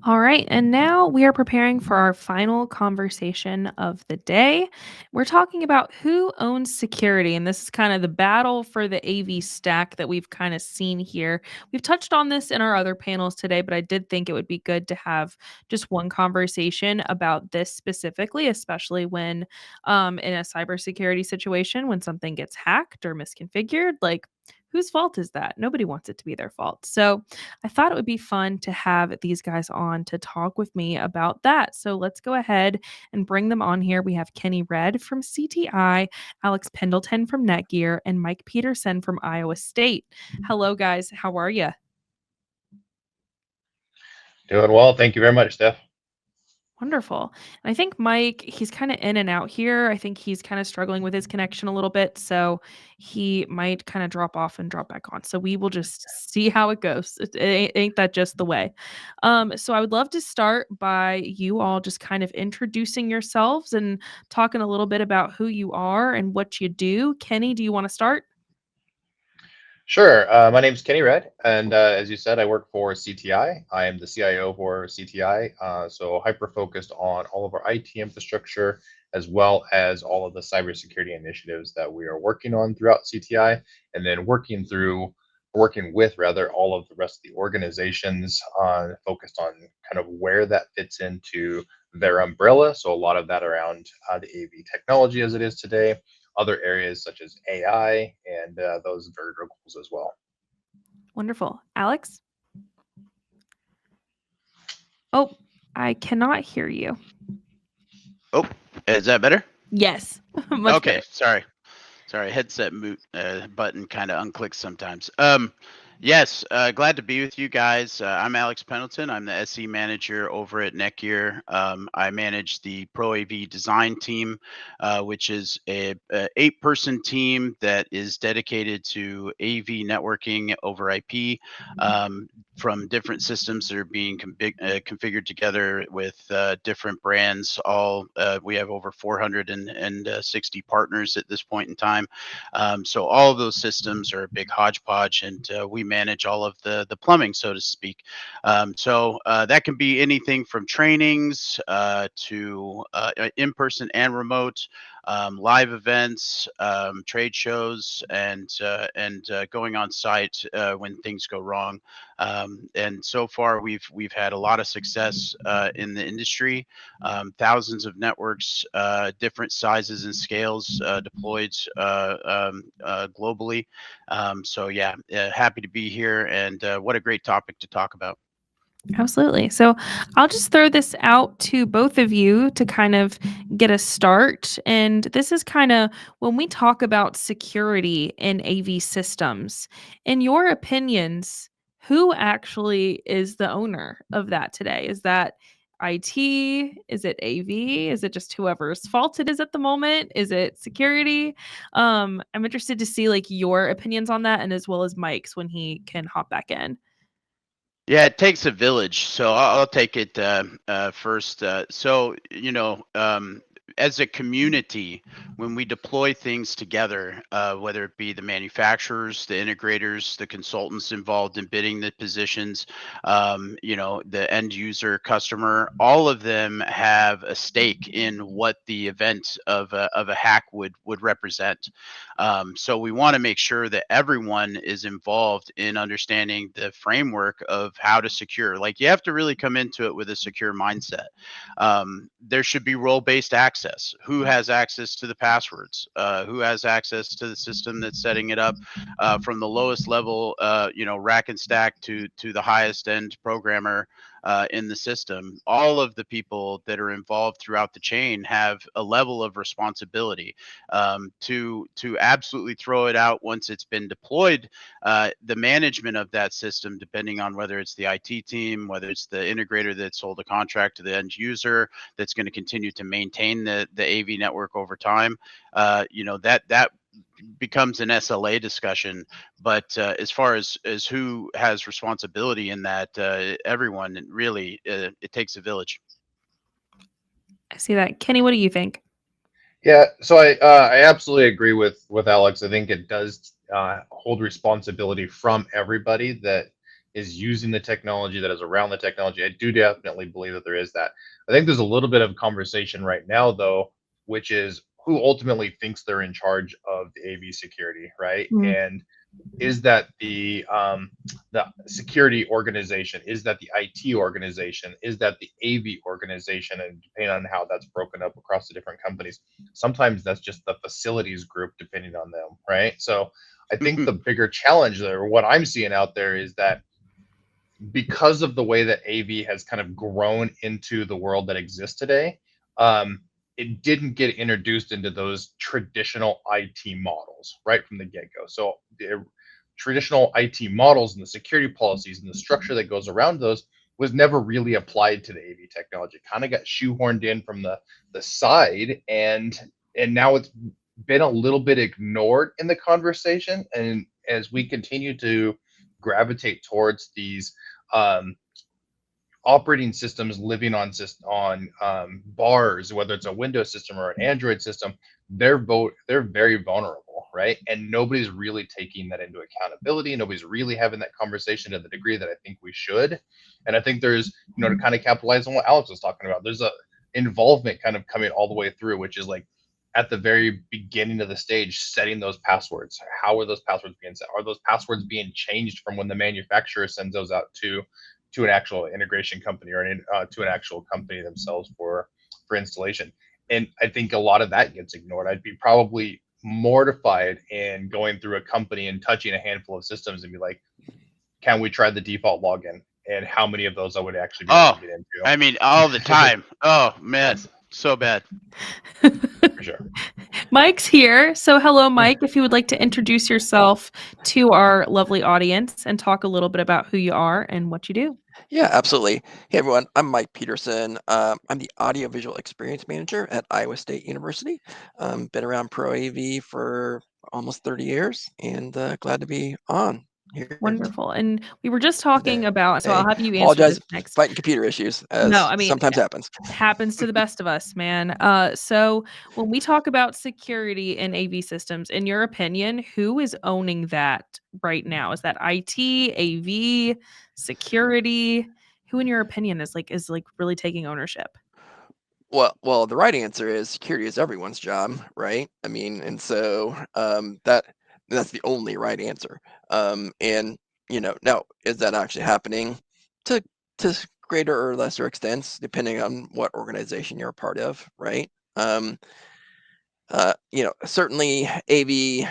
All right, and now we are preparing for our final conversation of the day. We're talking about who owns security, and this is kind of the battle for the AV stack that we've kind of seen here. We've touched on this in our other panels today, but I did think it would be good to have just one conversation about this specifically, especially when in a cybersecurity situation, when something gets hacked or misconfigured, like whose fault is that? Nobody wants it to be their fault. So, I thought it would be fun to have these guys on to talk with me about that. So let's go ahead and bring them on here. We have Kenny Red from CTI, Alex Pendleton from Netgear, and Mike Peterson from Iowa State. Hello, guys. How are you? Doing well. Thank you very much, Steph. Wonderful. And I think Mike, he's kind of in and out here. I think he's kind of struggling with his connection a little bit. So he might kind of drop off and drop back on. So we will just see how it goes. Ain't that just the way? So I would love to start by you all just kind of introducing yourselves and talking a little bit about who you are and what you do. Kenny, do you want to start? Sure. My name's Kenny Red, and as you said, I work for CTI. I am the CIO for CTI, so hyper focused on all of our IT infrastructure as well as all of the cybersecurity initiatives that we are working on throughout CTI, and then working with rather all of the rest of the organizations focused on kind of where that fits into their umbrella. So a lot of that around the AV technology as it is today, other areas such as AI and those verticals as well. Wonderful. Alex? Oh, I cannot hear you. Oh, is that better? Yes, much Okay, better. sorry, headset mute button kind of unclicks sometimes. Yes, glad to be with you guys. I'm Alex Pendleton. I'm the SE manager over at Netgear. I manage the Pro AV design team, which is a 8-person team that is dedicated to AV networking over IP from different systems that are being configured together with different brands. We have over 460 partners at this point in time. So all of those systems are a big hodgepodge, and we manage all of the plumbing, so to speak. That can be anything from trainings to in-person and remote, live events, trade shows, and going on site when things go wrong. And so far, we've had a lot of success in the industry. Thousands of networks, different sizes and scales deployed globally. Happy to be here, and what a great topic to talk about. Absolutely. So I'll just throw this out to both of you to kind of get a start. And this is kind of when we talk about security in AV systems, in your opinions, who actually is the owner of that today? Is that IT? Is it AV? Is it just whoever's fault it is at the moment? Is it security? I'm interested to see like your opinions on that and as well as Mike's when he can hop back in. Yeah, it takes a village. So I'll take it first. As a community, when we deploy things together, whether it be the manufacturers, the integrators, the consultants involved in bidding the positions, the end user customer, all of them have a stake in what the event of a hack would represent. So we want to make sure that everyone is involved in understanding the framework of how to secure. Like, you have to really come into it with a secure mindset. There should be role-based access. Who has access to the passwords? Who has access to the system that's setting it up, from the lowest level, rack and stack to the highest end programmer in the system. All of the people that are involved throughout the chain have a level of responsibility to absolutely throw it out once it's been deployed. The management of that system, depending on whether it's the IT team, whether it's the integrator that sold a contract to the end user, that's going to continue to maintain the AV network over time, that becomes an SLA discussion. But as far as who has responsibility in that, everyone really, it takes a village. I see that. Kenny, what do you think? Yeah, so I absolutely agree with Alex. I think it does hold responsibility from everybody that is using the technology that is around the technology. I do definitely believe that there is that. I think there's a little bit of conversation right now, though, which is who ultimately thinks they're in charge of the AV security, right? Mm. And is that the security organization? Is that the IT organization? Is that the AV organization? And depending on how that's broken up across the different companies, sometimes that's just the facilities group, depending on them, right? So I think the bigger challenge there, what I'm seeing out there, is that because of the way that AV has kind of grown into the world that exists today, it didn't get introduced into those traditional IT models right from the get go. So the traditional IT models and the security policies and the structure that goes around those was never really applied to the AV technology. It kind of got shoehorned in from the side, and now it's been a little bit ignored in the conversation. And as we continue to gravitate towards these um, operating systems living on bars, whether it's a Windows system or an Android system, they're very vulnerable, right? And nobody's really taking that into accountability. Nobody's really having that conversation to the degree that I think we should. And I think there's, to kind of capitalize on what Alex was talking about, there's a involvement kind of coming all the way through, which is like at the very beginning of the stage, setting those passwords. How are those passwords being set? Are those passwords being changed from when the manufacturer sends those out to an actual integration company or to an actual company themselves for installation? And I think a lot of that gets ignored. I'd be probably mortified in going through a company and touching a handful of systems and be like, can we try the default login? And how many of those I would actually be able Oh, to get into. I mean, all the time. Oh man, Yes, so bad. for sure. Mike's here. So, hello, Mike. If you would like to introduce yourself to our lovely audience and talk a little bit about who you are and what you do. Yeah, absolutely. Hey, everyone. I'm Mike Peterson. I'm the Audiovisual Experience Manager at Iowa State University. Been around Pro AV for almost 30 years and glad to be on here Wonderful. And we were just talking about, so today. I'll have you answer Apologize, this next. fighting computer issues, No, as I mean, sometimes happens. happens to the best of us, man. So when we talk about security in AV systems, in your opinion, who is owning that right now? Is that IT, AV, security? Who, in your opinion, is really taking ownership? Well, the right answer is security is everyone's job, right? I mean, and so that's the only right answer. And now is that actually happening to greater or lesser extents, depending on what organization you're a part of, right? Certainly AV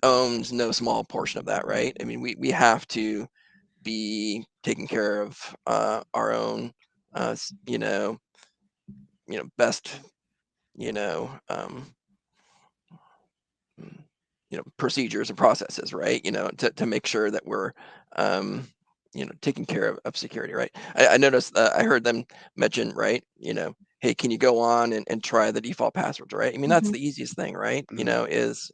owns no small portion of that, right? I mean, we have to be taking care of our own, best, you know, um, mm, procedures and processes, right? To make sure that we're, taking care of security, right? I noticed, I heard them mention, right? Hey, can you go on and try the default passwords, right? I mean, that's Mhm. the easiest thing, right? Is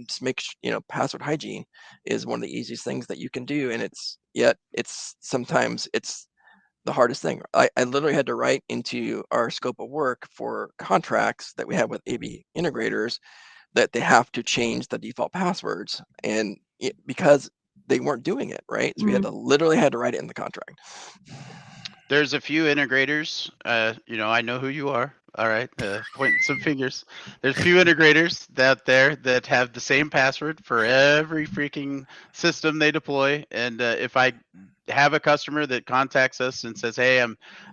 just password hygiene is one of the easiest things that you can do, and it's sometimes it's the hardest thing. I literally had to write into our scope of work for contracts that we have with AV integrators that they have to change the default passwords, and because they weren't doing it right, so we had Mhm. to literally had to write it in the contract. There's a few integrators. I know who you are. All right, pointing some fingers. There's a few integrators out there that have the same password for every freaking system they deploy. And if I have a customer that contacts us and says, "Hey,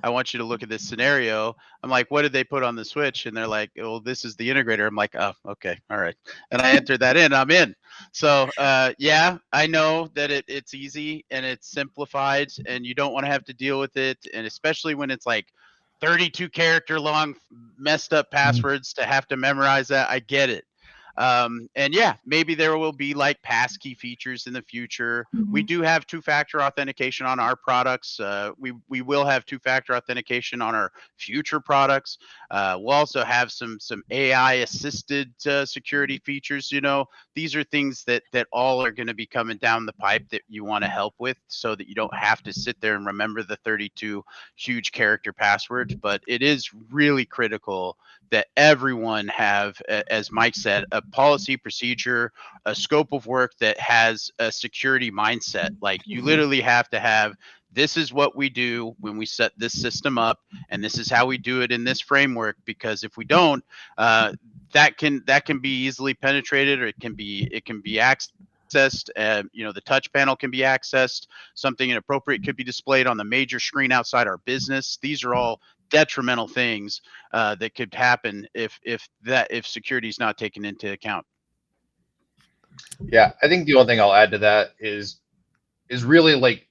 I want you to look at this scenario," I'm like, "What did they put on the switch?" And they're like, "Well, this is the integrator." I'm like, "Oh, okay, all right." And I enter that in. I'm in. So yeah, I know that it's easy and it's simplified, and you don't want to have to deal with it, and especially when it's like 32 character long messed up passwords to have to memorize that. I get it. And yeah, maybe there will be like passkey features in the future. We Mhm. do have two-factor authentication on our products. We will have two-factor authentication on our future products. We'll also have some AI assisted security features. These are things that all are going to be coming down the pipe that you want to help with, so that you don't have to sit there and remember the 32 huge character password. But it is really critical that everyone have, as Mike said, a policy, procedure, a scope of work that has a security mindset. Like you literally have to have, this is what we do when we set this system up, and this is how we do it in this framework. Because if we don't, that can be easily penetrated, or it can be accessed. The touch panel can be accessed. Something inappropriate could be displayed on the major screen outside our business. These are all detrimental things that could happen if security is not taken into account. Yeah, I think the only thing I'll add to that is really like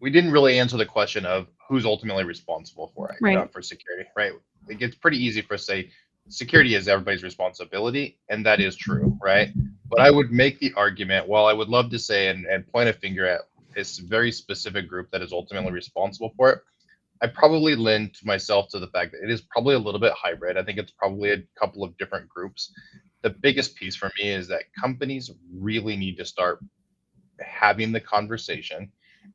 we didn't really answer the question of who's ultimately responsible for it, Right. for security, right? Like it's pretty easy for us to say security is everybody's responsibility, and that is true, right? But I would make the argument, while I would love to say and point a finger at this very specific group that is ultimately responsible for it, I probably lend myself to the fact that it is probably a little bit hybrid. I think it's probably a couple of different groups. The biggest piece for me is that companies really need to start having the conversation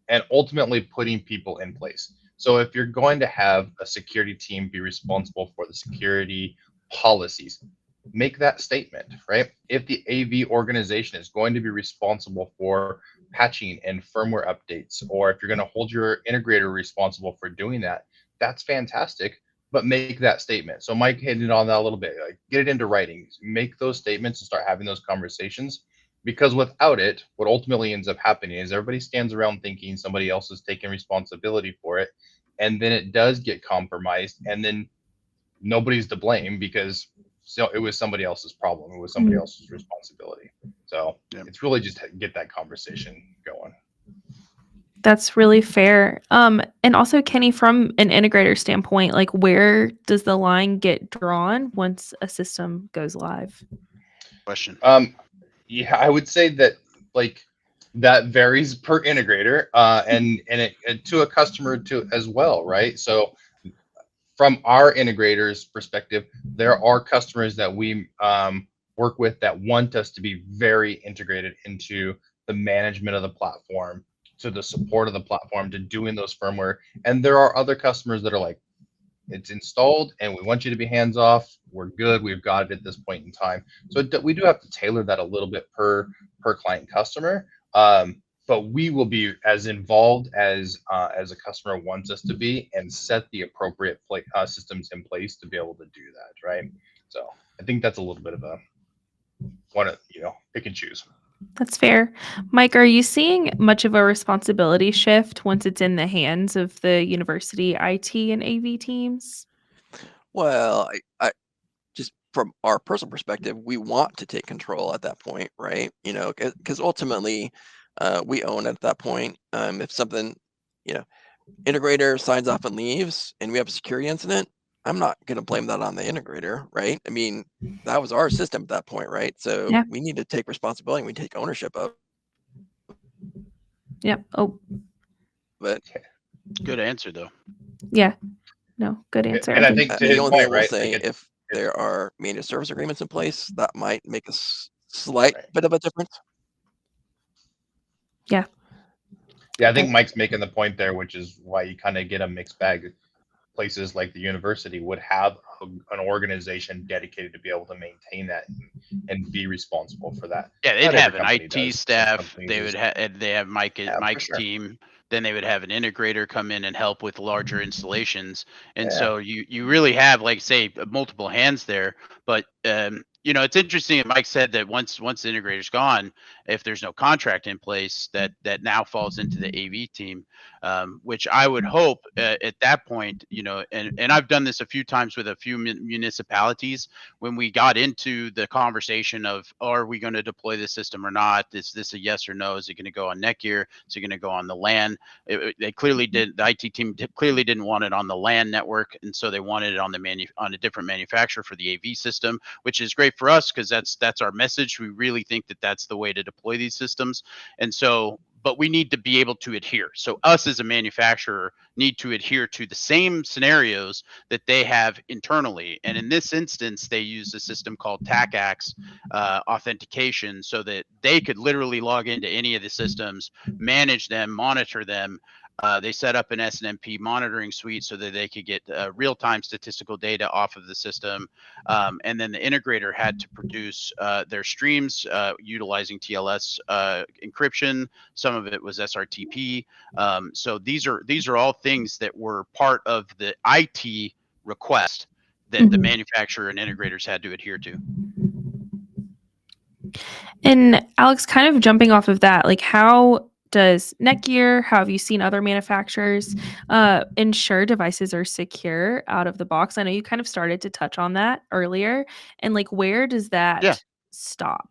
and ultimately putting people in place. So if you're going to have a security team be responsible for the security policies, make that statement, right? If the AV organization is going to be responsible for patching and firmware updates, or if you're going to hold your integrator responsible for doing that, that's fantastic. But make that statement. So Mike hit it on that a little bit. Like, get it into writing. Make those statements and start having those conversations. Because without it, what ultimately ends up happening is everybody stands around thinking somebody else is taking responsibility for it, and then it does get compromised, and then nobody's to blame because it was somebody else's problem. It was somebody else's responsibility. So it's really just get that conversation going. That's really fair. And also, Kenny, from an integrator standpoint, like where does the line get drawn once a system goes live? Question. Yeah, I would say that like that varies per integrator, and to a customer too as well, right? So from our integrators' perspective, there are customers that we work with that want us to be very integrated into the management of the platform, to the support of the platform, to doing those firmware. And there are other customers that are like, it's installed and we want you to be hands off. We're good. We've got it at this point in time. So we do have to tailor that a little bit per client customer. But we will be as involved as a customer wants us to be, and set the appropriate systems in place to be able to do that, right? So I think that's a little bit of a one of pick and choose. That's fair. Mike, are you seeing much of a responsibility shift once it's in the hands of the university IT and AV teams? Well, I just from our personal perspective, we want to take control at that point, right? Because ultimately, we own it at that point. If something, integrator signs off and leaves, and we have a security incident, I'm not going to blame that on the integrator, right? I mean, that was our system at that point, right? So Yeah. we need to take responsibility. And we take ownership of Yep. Oh, it. Good answer though. yeah. No, good answer. And I think to The his only thing I point, will right? say, Like if there are managed service agreements in place, that might make a slight bit of a difference. Yeah. Yeah, I think Mike's making the point there, which is why you kind of get a mixed bag. Places like the university would have an organization dedicated to be able to maintain that and be responsible for that. Yeah, they'd Not have every an company IT does. Some staff. companies They just- would have they have for Mike's sure. team. Then they would have an integrator come in and help with larger installations. And Yeah. so you really have, like, say, multiple hands there. But it's interesting that Mike said that once the integrator's gone, if there's no contract in place, that now falls into the AV team, which I would hope at that point, and I've done this a few times with a few municipalities. When we got into the conversation of, are we going to deploy this system or not? Is this a yes or no? Is it going to go on Netgear? Is it going to go on the LAN? They clearly did. The IT team clearly didn't want it on the LAN network, and so they wanted it on on a different manufacturer for the AV system, which is great for us because that's our message. We really think that that's the way to deploy these systems, and so. But we need to be able to adhere. So us as a manufacturer need to adhere to the same scenarios that they have internally. And in this instance, they use a system called TACAX authentication, so that they could literally log into any of the systems, manage them, monitor them, They set up an SNMP monitoring suite so that they could get real-time statistical data off of the system. And then the integrator had to produce their streams utilizing TLS encryption. Some of it was SRTP. So these are all things that were part of the IT request that the manufacturer and integrators had to adhere to. And Alex, kind of jumping off of that, like how does Netgear, how have you seen other manufacturers ensure devices are secure out of the box? I know you kind of started to touch on that earlier. And like, where does Yeah. that stop?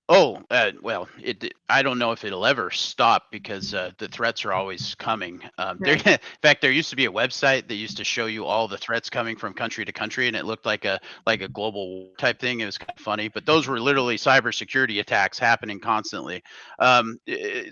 Oh, well, I don't know if it'll ever stop because the threats are always coming. In fact, there used to be a website that used to show you all the threats coming from country to country, and it looked like a global war type thing. It was kind of funny, but those were literally cybersecurity attacks happening constantly.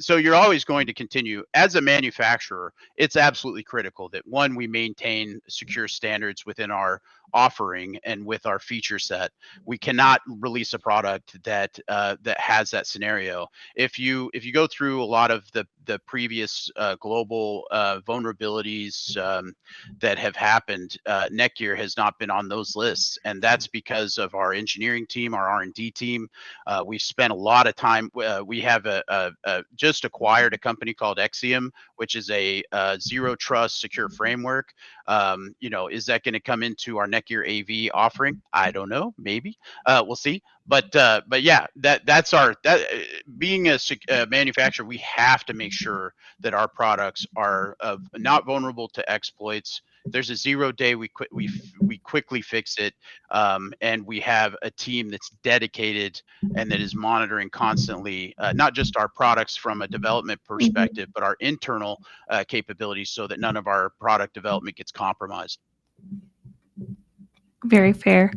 So you're always going to continue. As a manufacturer, it's absolutely critical that one, we maintain secure standards within our offering and with our feature set. We cannot release a product that that has that scenario. If you go through a lot of the previous global vulnerabilities that have happened, Netgear has not been on those lists, and that's because of our engineering team, our R&D team. We've spent a lot of time. We have just acquired a company called Exium, which is a zero trust secure framework. Is that going to come into our Netgear AV offering? I don't know. Maybe we'll see. But yeah, that's our being a manufacturer, we have to make sure that our products are not vulnerable to exploits. There's a 0-day, we quickly fix it, and we have a team that's dedicated and that is monitoring constantly, not just our products from a development perspective, but our internal capabilities, so that none of our product development gets compromised. Very fair.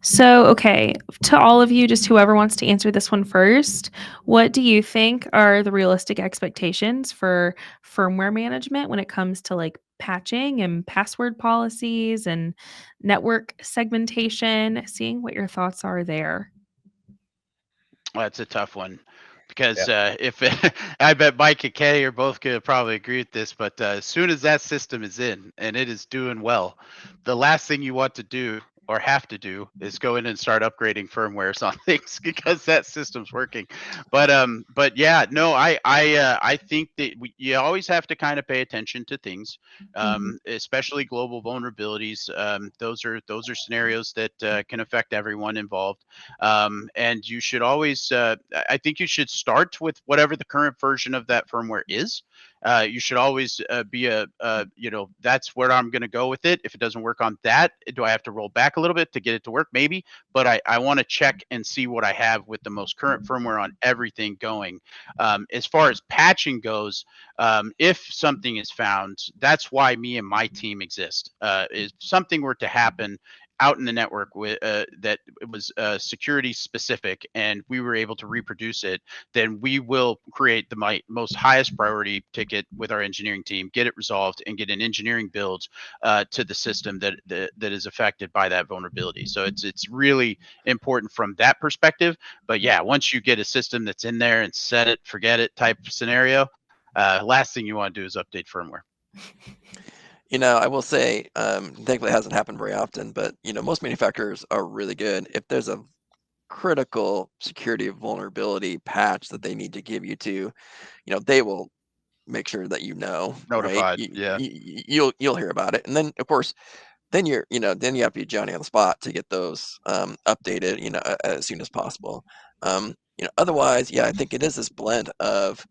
So, okay, to all of you, just whoever wants to answer this one first, what do you think are the realistic expectations for firmware management when it comes to like patching and password policies and network segmentation? Seeing what your thoughts are there. Well, that's a tough one because if I bet Mike and Kenny are both going to probably agree with this, but as soon as that system is in and it is doing well, the last thing you want to do or have to do is go in and start upgrading firmwares on things because that system's working. But yeah, no, I think that you always have to kind of pay attention to things, especially global vulnerabilities. Those are scenarios that can affect everyone involved. And you should always, I think you should start with whatever the current version of that firmware is. You should always be that's where I'm going to go with it. If it doesn't work on that, do I have to roll back a little bit to get it to work? Maybe, but I want to check and see what I have with the most current firmware on everything going. As far as patching goes, if something is found, that's why me and my team exist. If something were to happen out in the network with that it was security specific and we were able to reproduce it, then we will create the most highest priority ticket with our engineering team, get it resolved, and get an engineering build to the system that is affected by that vulnerability. So it's really important from that perspective. But yeah, once you get a system that's in there and set it, forget it type scenario, last thing you want to do is update firmware. I will say, thankfully it hasn't happened very often, but most manufacturers are really good. If there's a critical security vulnerability patch that they need to give you to, they will make sure that right? Notified, yeah. You'll hear about it, and then of course, then you have to be Johnny on the spot to get those updated, as soon as possible. Otherwise, yeah, I think it is this blend of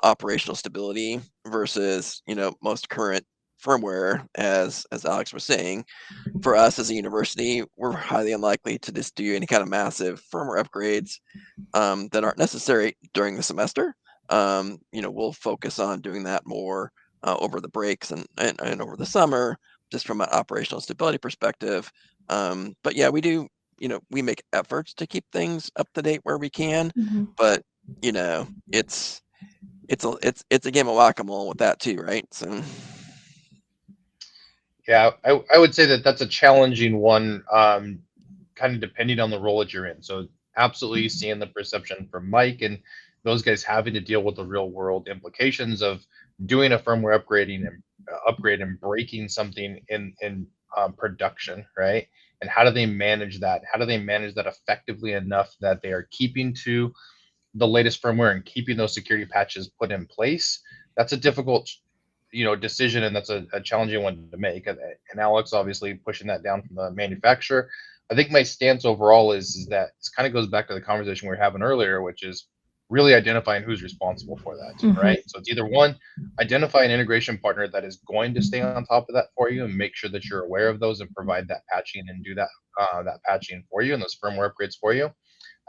operational stability versus most current firmware, as Alex was saying. For us as a university, we're highly unlikely to just do any kind of massive firmware upgrades that aren't necessary during the semester. We'll focus on doing that more over the breaks and over the summer, just from an operational stability perspective. But yeah, we do, we make efforts to keep things up to date where we can, but it's a game of whack-a-mole with that too, right? So Yeah, I would say that that's a challenging one, kind of depending on the role that you're in. So absolutely seeing the perception from Mike, and those guys having to deal with the real world implications of doing a firmware upgrade and breaking something in production, right? And how do they manage that? How do they manage that effectively enough that they are keeping to the latest firmware and keeping those security patches put in place? That's a difficult, decision, and that's a challenging one to make. And Alex obviously pushing that down from the manufacturer. I think my stance overall is that this kind of goes back to the conversation we were having earlier, which is really identifying who's responsible for that, Mhm. right? So it's either one, identify an integration partner that is going to stay on top of that for you and make sure that you're aware of those and provide that patching and do that patching for you and those firmware upgrades for you.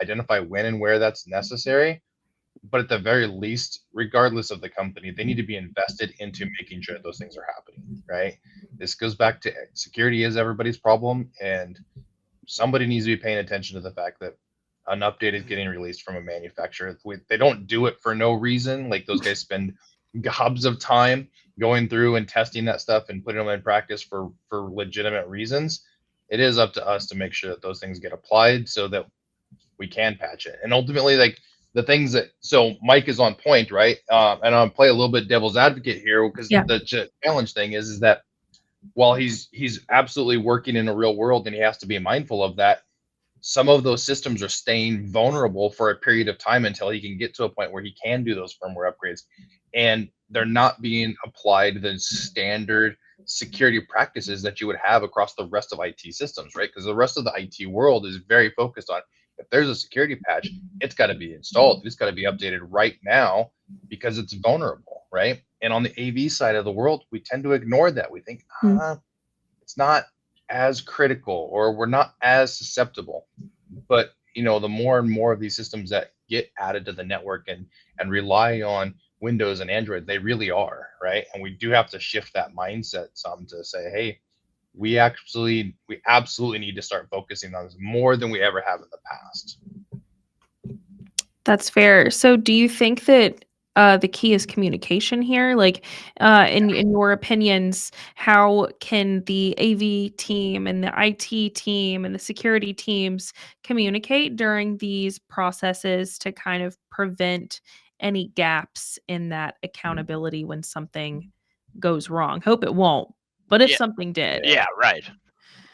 Identify when and where that's necessary, but at the very least, regardless of the company, they need to be invested into making sure those things are happening, right? This goes back to security is everybody's problem, and somebody needs to be paying attention to the fact that an update is getting released from a manufacturer. They don't do it for no reason. Like those guys spend gobs of time going through and testing that stuff and putting them in practice for legitimate reasons. It is up to us to make sure that those things get applied so that we can patch it. And ultimately, like the things that so Mike is on point, right? And I'll play a little bit devil's advocate here because Yeah. the challenge thing is that while he's absolutely working in a real world and he has to be mindful of that, some of those systems are staying vulnerable for a period of time until he can get to a point where he can do those firmware upgrades, and they're not being applied the standard security practices that you would have across the rest of IT systems, right? Because the rest of the IT world is very focused on if there's a security patch, it's got to be installed, it's got to be updated right now because it's vulnerable, right? And on the AV side of the world, we tend to ignore that. We think, Mm. it's not as critical or we're not as susceptible. But the more and more of these systems that get added to the network and rely on Windows and Android, they really are, right? And we do have to shift that mindset some to say, hey, we absolutely need to start focusing on this more than we ever have in the past. That's fair. So do you think that the key is communication here? Like, in your opinions, how can the AV team and the IT team and the security teams communicate during these processes to kind of prevent any gaps in that accountability when something goes wrong? Hope it won't, but if Yeah, something did. yeah, right.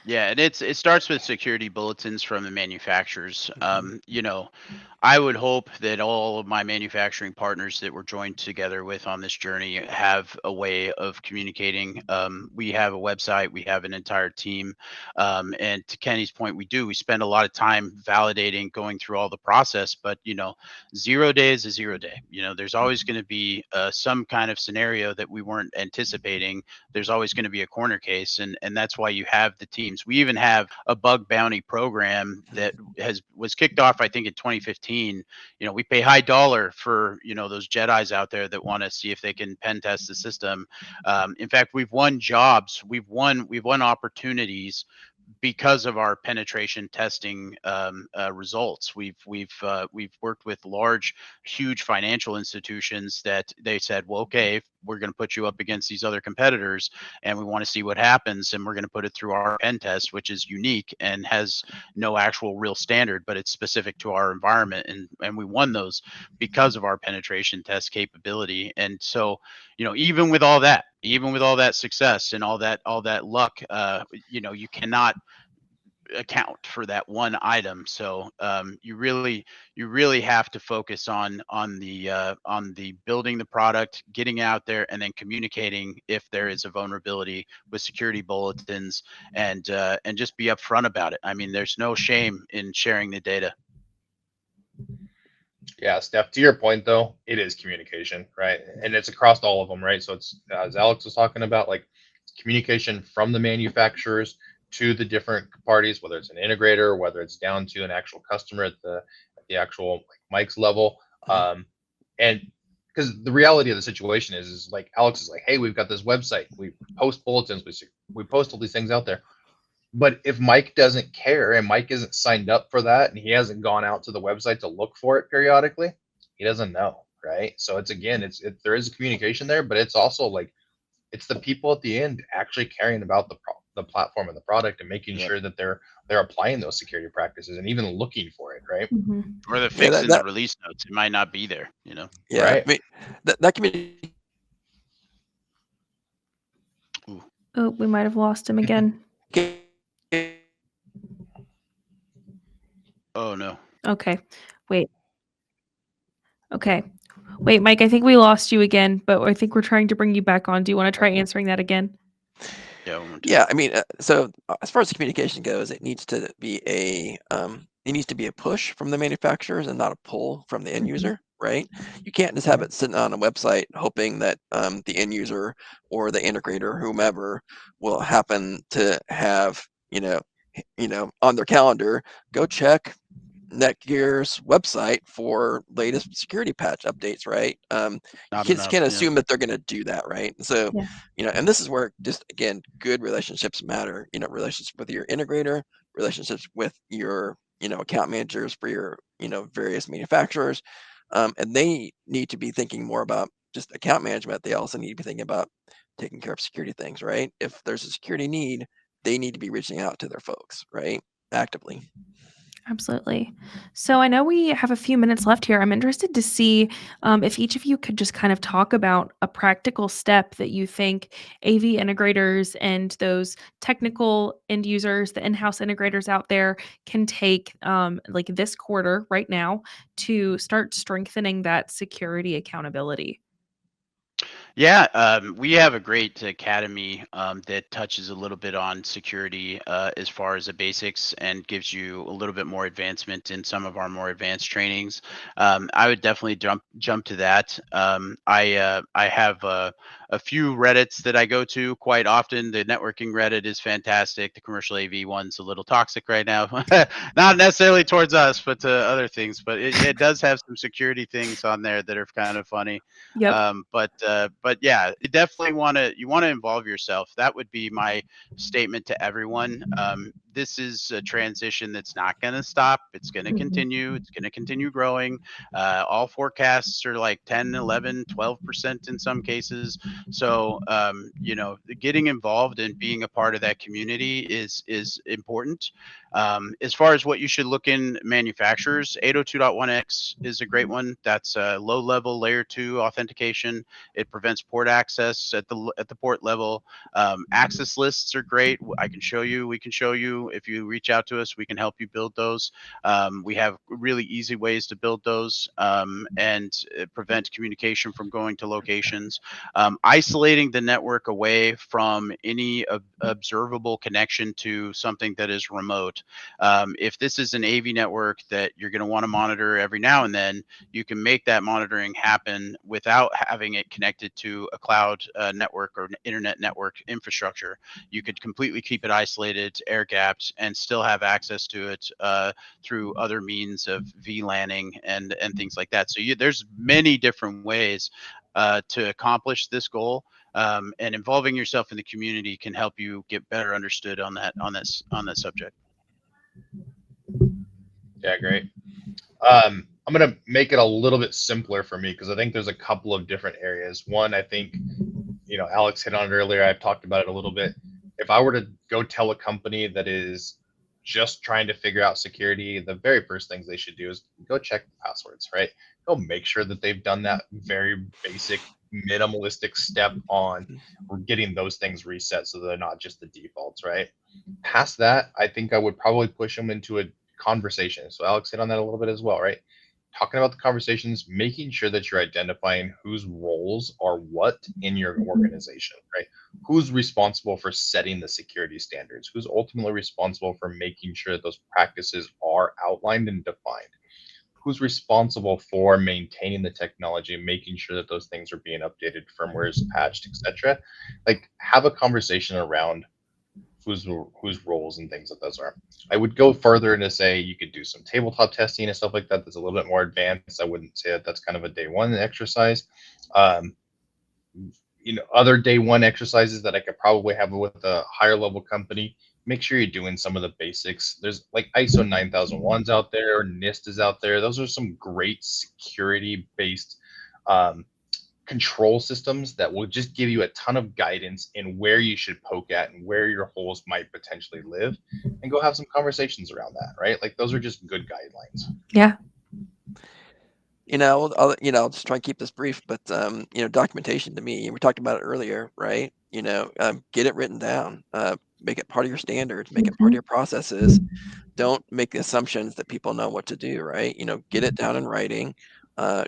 Yeah, and it starts with security bulletins from the manufacturers. I would hope that all of my manufacturing partners that we're joined together with on this journey have a way of communicating. We have a website, we have an entire team, and to Kenny's point, we spend a lot of time validating, going through all the process. But 0 day is a 0 day. There's always going to be some kind of scenario that we weren't anticipating. There's always going to be a corner case, and that's why you have the teams. We even have a bug bounty program that was kicked off, I think, in 2015. We pay high dollar for those Jedis out there that want to see if they can pen test the system. In fact, we've won jobs, we've won opportunities because of our penetration testing results. We've worked with large, huge financial institutions that they said, well, okay, we're going to put you up against these other competitors, and we want to see what happens, and we're going to put it through our pen test, which is unique and has no actual real standard, but it's specific to our environment, and we won those because of our penetration test capability. And so, even with all that success and all that luck, you cannot account for that one item. So you really have to focus on the building the product, getting out there, and then communicating if there is a vulnerability with security bulletins, and just be upfront about it. I mean, there's no shame in sharing the data. Yeah, Steph, to your point though, it is communication, right? And it's across all of them, right? So it's as Alex was talking about, like communication from the manufacturers to the different parties, whether it's an integrator, whether it's down to an actual customer at the actual like Mike's level. And because the reality of the situation is like Alex is like, hey, we've got this website, we post bulletins, we post all these things out there. But if Mike doesn't care and Mike isn't signed up for that and he hasn't gone out to the website to look for it periodically, he doesn't know, right? So it's again, there is a communication there, but it's also like it's the people at the end actually caring about the platform and the product and making Yep. sure that they're applying those security practices and even looking for it, right? Mhm. Or the Yeah, fix in the that release notes. It might not be there, you know? yeah, Right. I mean, that communication Ooh. Oh, we might have lost him again. Oh, no. Okay. Wait. Okay. Wait, Mike, I think we lost you again, but I think we're trying to bring you back on. Do you want to try answering that again? Yeah, one more time. Yeah, I mean, so as far as the communication goes, it needs to be a push from the manufacturers and not a pull from the end Mhm. user, right? You can't just have it sitting on a website hoping that the end user or the integrator, whomever, will happen to have, on their calendar, go check Netgear's website for latest security patch updates, right? You Not just can't enough. Yeah. assume that they're going to do that, right? So, Yeah. and this is where just again, good relationships matter. Relationships with your integrator, relationships with your, account managers for your, various manufacturers, and they need to be thinking more about just account management. They also need to be thinking about taking care of security things, right? If there's a security need, they need to be reaching out to their folks, right? Actively. Absolutely. So I know we have a few minutes left here. I'm interested to see if each of you could just kind of talk about a practical step that you think AV integrators and those technical end users, the in-house integrators out there can take like this quarter right now to start strengthening that security accountability. Yeah, we have a great academy that touches a little bit on security as far as the basics and gives you a little bit more advancement in some of our more advanced trainings. I would definitely jump to that. I have a few Reddits that I go to quite often. The networking Reddit is fantastic. The commercial AV one's a little toxic right now, not necessarily towards us, but to other things. But it does have some security things on there that are kind of funny. Yep. But yeah, you definitely want to involve yourself. That would be my statement to everyone. This is a transition that's not going to stop. It's going to Mhm. continue. It's going to continue growing. All forecasts are like 10, 11, 12% in some cases. So getting involved and being a part of that community is important. As far as what you should look in manufacturers, 802.1x is a great one. That's a low level layer 2 authentication. It prevents port access at the port level. Access lists are great. I can show you. We can show you. If you reach out to us, we can help you build those. We have really easy ways to build those and prevent communication from going to locations. Isolating the network away from any observable connection to something that is remote. If this is an AV network that you're going to want to monitor every now and then, you can make that monitoring happen without having it connected to a cloud network or internet network infrastructure. You could completely keep it isolated, air gapped, and still have access to it through other means of VLANing and things like that. So there's many different ways to accomplish this goal. And involving yourself in the community can help you get better understood on that subject. Yeah, great. I'm gonna make it a little bit simpler for me because I think there's a couple of different areas. One, I think, Alex hit on it earlier. I've talked about it a little bit. If I were to go tell a company that is just trying to figure out security, the very first things they should do is go check the passwords, right? Go make sure that they've done that very basic, minimalistic step on getting those things reset so they're not just the defaults, right? Past that, I think I would probably push them into a conversation. So Alex hit on that a little bit as well, right? Talking about the conversations, making sure that you're identifying whose roles are what in your organization, right? Who's responsible for setting the security standards? Who's ultimately responsible for making sure that those practices are outlined and defined? Who's responsible for maintaining the technology and making sure that those things are being updated, firmware is patched, etc. Like, have a conversation around whose roles and things that those are. I would go further into say you could do some tabletop testing and stuff like that. That's a little bit more advanced. I wouldn't say that that's kind of a day one exercise. Um, other day one exercises that I could probably have with a higher level company. Make sure you're doing some of the basics. There's like ISO 9001's out there, NIST is out there. Those are some great security based um, control systems that will just give you a ton of guidance in where you should poke at and where your holes might potentially live, and go have some conversations around that, right? Like those are just good guidelines. Yeah. I'll just try and keep this brief, but documentation to me, we talked about it earlier, right? Get it written down, make it part of your standards, make it part of your processes. Don't make the assumptions that people know what to do, right? Get it down in writing,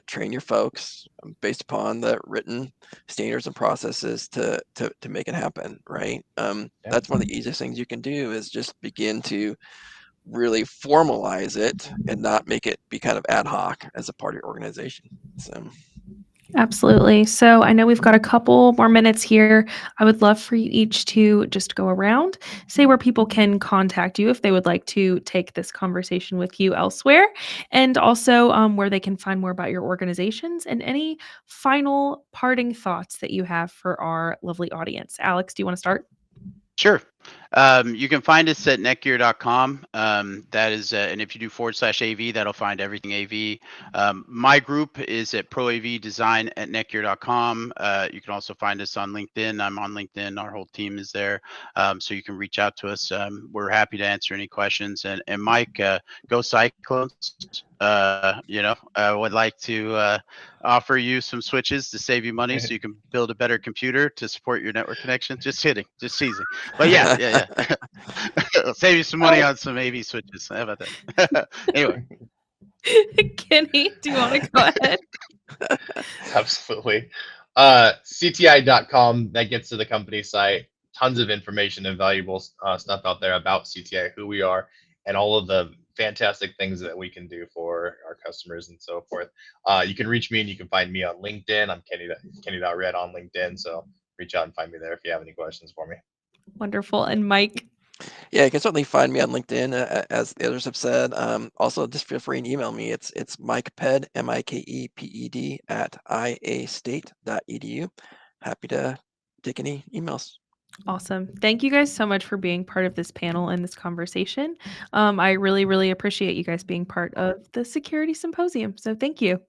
train your folks based upon the written standards and processes to make it happen, right? That's one of the easiest things you can do, is just begin to really formalize it and not make it be kind of ad hoc as a part of your organization. So Absolutely. So I know we've got a couple more minutes here. I would love for you each to just go around, say where people can contact you if they would like to take this conversation with you elsewhere, and also where they can find more about your organizations, and any final parting thoughts that you have for our lovely audience. Alex, do you want to start? Sure. You can find us at netgear.com. That is, and if you do /AV, that'll find everything AV. My group is at ProAV Design at netgear.com. You can also find us on LinkedIn. I'm on LinkedIn. Our whole team is there. So you can reach out to us. We're happy to answer any questions. And Mike, go Cyclones. I would like to offer you some switches to save you money so you can build a better computer to support your network connection. Just kidding, just teasing. But yeah. Save you some money on some AV switches. How about that? Anyway. Kenny, do you want to go ahead? Absolutely. CTI.com, that gets to the company site. Tons of information and valuable stuff out there about CTI, who we are, and all of the fantastic things that we can do for our customers and so forth. You can reach me and you can find me on LinkedIn. I'm Kenny.Red on LinkedIn. So reach out and find me there if you have any questions for me. Wonderful. And Mike? Yeah, you can certainly find me on LinkedIn, as the others have said. Also, just feel free and email me. It's MikePed, MIKEPED at iastate.edu. Happy to take any emails. Awesome. Thank you guys so much for being part of this panel and this conversation. I really, really appreciate you guys being part of the Security Symposium. So thank you.